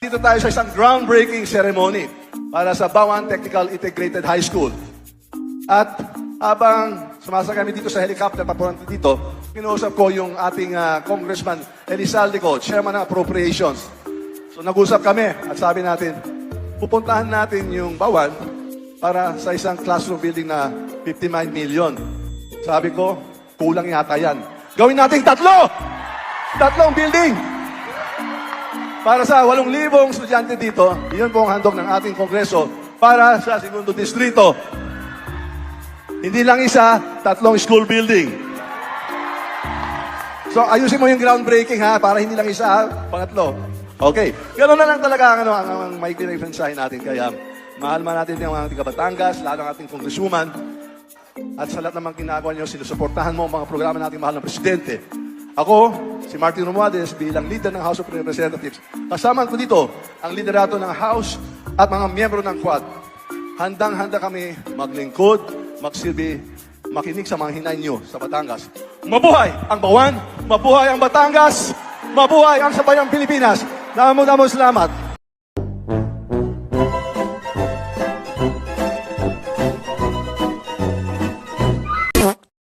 Dito tayo sa isang groundbreaking ceremony para sa Bawan Technical Integrated High School. At habang sumasakay kami dito sa helicopter papunta dito, kinausap ko yung ating Congressman Elizalde, Chairman ng Appropriations. So nag-usap kami at sabi natin, pupuntahan natin yung Bawan para sa isang classroom building na 59 million. Sabi ko, kulang yata yan. Gawin natin tatlong building! Para sa 8,000 estudyante dito, iyon po ang handog ng ating Kongreso para sa segundo distrito. Hindi lang isa, 3 school building. So, ayusin mo yung groundbreaking ha, para hindi lang isa ha, pangatlo. Okay, ganoon na lang talaga ang may pinag-mensahe natin. Kaya, mahal man natin yung mga taga-Batangas, lalo ang ating congresswoman, at sa lahat naman ginagawa niyo, sinusuportahan mo ang mga programa nating mahal na presidente. Ako, si Martin Romualdez, bilang leader ng House of Representatives. Kasama ko dito ang liderato ng House at mga miyembro ng Quad. Handang-handa kami maglingkod, magsilbi, makinig sa mga hinay nyo sa Batangas. Mabuhay ang Bawan! Mabuhay ang Batangas! Mabuhay ang Sabayang Pilipinas! Damo salamat!